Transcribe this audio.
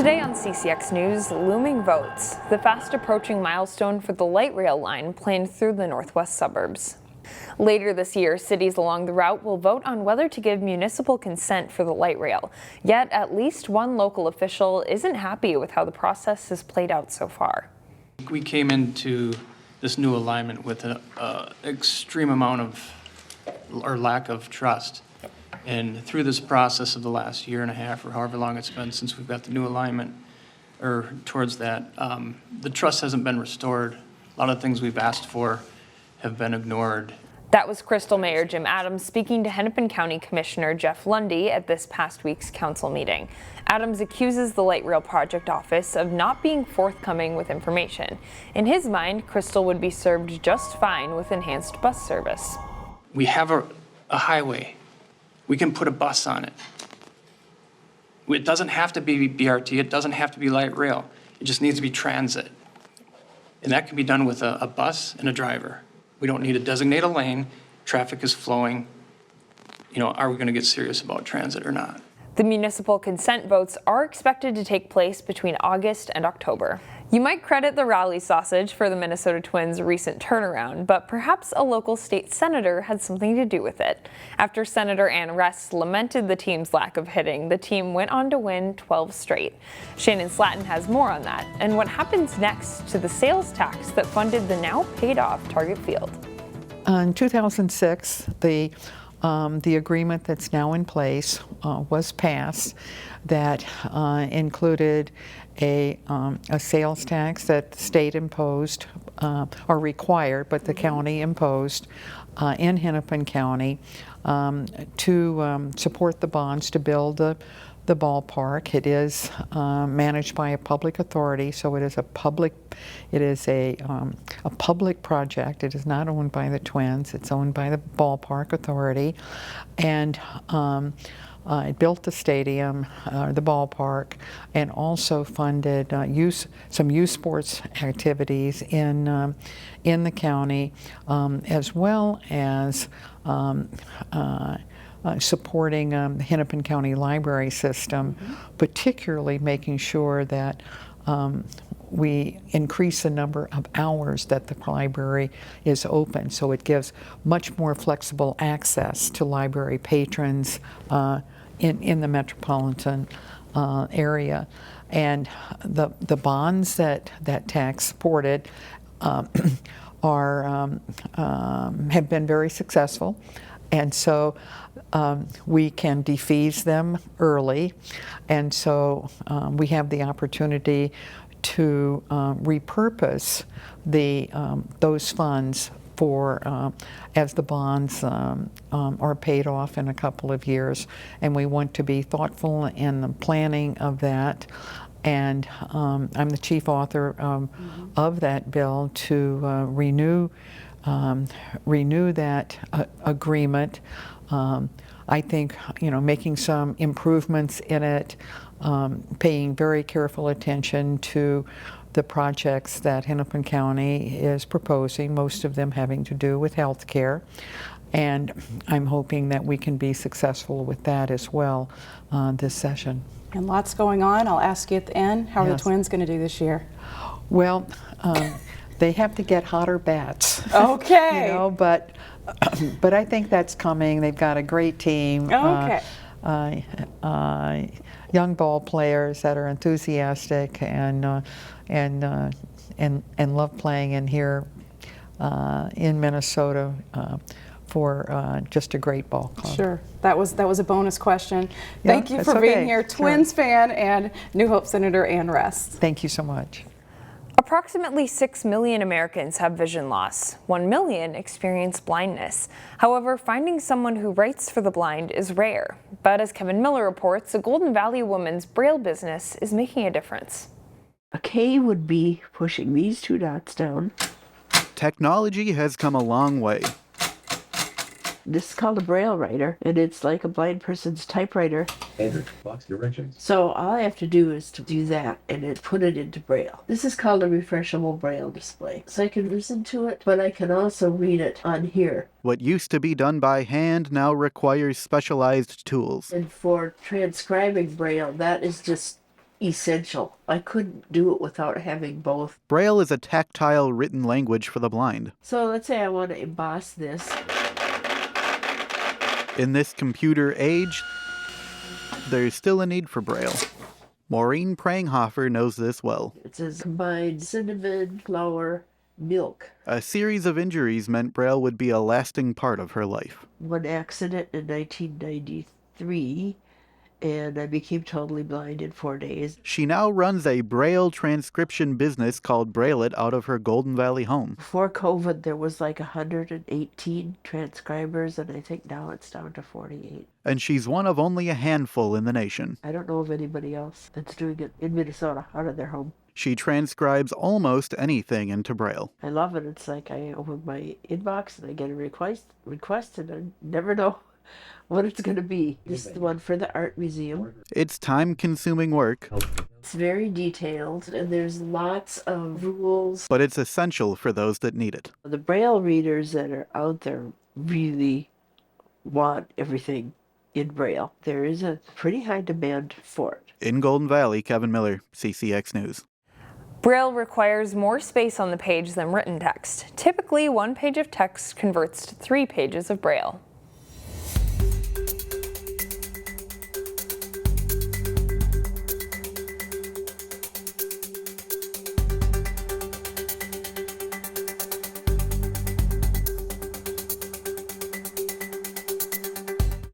Today on CCX News, looming votes, the fast approaching milestone for the light rail line planned through the northwest suburbs. Later this year, cities along the route will vote on whether to give municipal consent for the light rail. Yet, at least one local official isn't happy with how the process has played out so far. We came into this new alignment with an extreme amount of, or lack of trust. And through this process of the last year and a half, or however long it's been since we've got the new alignment, or towards that, the trust hasn't been restored. A lot of things we've asked for have been ignored. That was Crystal Mayor Jim Adams speaking to Hennepin County Commissioner Jeff Lundy at this past week's council meeting. Adams accuses the Light Rail Project Office of not being forthcoming with information. In his mind, Crystal would be served just fine with enhanced bus service. We have a highway. We can put a bus on it. It doesn't have to be BRT. It doesn't have to be light rail. It just needs to be transit. And that can be done with a bus and a driver. We don't need to designate a lane. Traffic is flowing. You know, are we going to get serious about transit or not? The municipal consent votes are expected to take place between August and October. You might credit the rally sausage for the Minnesota Twins' recent turnaround, but perhaps a local state senator had something to do with it. After Senator Ann Rest lamented the team's lack of hitting, the team went on to win 12 straight. Shannon Slatton has more on that and what happens next to the sales tax that funded the now paid-off Target Field. In 2006, the agreement that's now in place was passed that included a sales tax that the state imposed or required, but the county imposed in Hennepin County to support the bonds to build the ballpark. It is managed by a public authority, so it is a public project. It is not owned by the Twins. It's owned by the ballpark authority, and it built the stadium, the ballpark, and also funded some youth sports activities in the county, as well as supporting the Hennepin County Library system, particularly making sure that we increase the number of hours that the library is open, so it gives much more flexible access to library patrons in the metropolitan area. And the bonds that tax supported have been very successful, and so we can defease them early, and so we have the opportunity to repurpose those funds for as the bonds are paid off in a couple of years, and we want to be thoughtful in the planning of that. And I'm the chief author of that bill to renew that agreement. I think, making some improvements in it, paying very careful attention to the projects that Hennepin County is proposing, most of them having to do with health care. And I'm hoping that we can be successful with that as well this session. And lots going on. I'll ask you at the end, how are the Twins going to do this year? Well, they have to get hotter bats. Okay. But I think that's coming. They've got a great team. Okay. Young ball players that are enthusiastic and love playing in here in Minnesota for just a great ball club. Sure, that was a bonus question. Thank you for being here, Twins fan and New Hope Senator Ann Rest. Thank you so much. Approximately 6 million Americans have vision loss. 1 million experience blindness. However, finding someone who writes for the blind is rare. But as Kevin Miller reports, a Golden Valley woman's Braille business is making a difference. A K would be pushing these two dots down. Technology has come a long way. This is called a Braille writer, and it's like a blind person's typewriter. Andrew, box directions. So all I have to do is to do that and then put it into Braille. This is called a refreshable Braille display. So I can listen to it, but I can also read it on here. What used to be done by hand now requires specialized tools. And for transcribing Braille, that is just essential. I couldn't do it without having both. Braille is a tactile written language for the blind. So let's say I want to emboss this. In this computer age, there's still a need for Braille. Maureen Pranghofer knows this well. It says combined cinnamon, flour, milk. A series of injuries meant Braille would be a lasting part of her life. One accident in 1993, and I became totally blind in 4 days. She now runs a Braille transcription business called Braille It out of her Golden Valley home. Before COVID, there was like 118 transcribers, and I think now it's down to 48. And she's one of only a handful in the nation. I don't know of anybody else that's doing it in Minnesota out of their home. She transcribes almost anything into Braille. I love it. It's like I open my inbox and I get a request and I never know what it's going to be. This is the one for the art museum. It's time-consuming work, It's very detailed and there's lots of rules. but it's essential for those that need it. The Braille readers that are out there really want everything in Braille. There is a pretty high demand for it. In Golden Valley, Kevin Miller, CCX News. Braille requires more space on the page than written text. Typically, one page of text converts to 3 pages of Braille.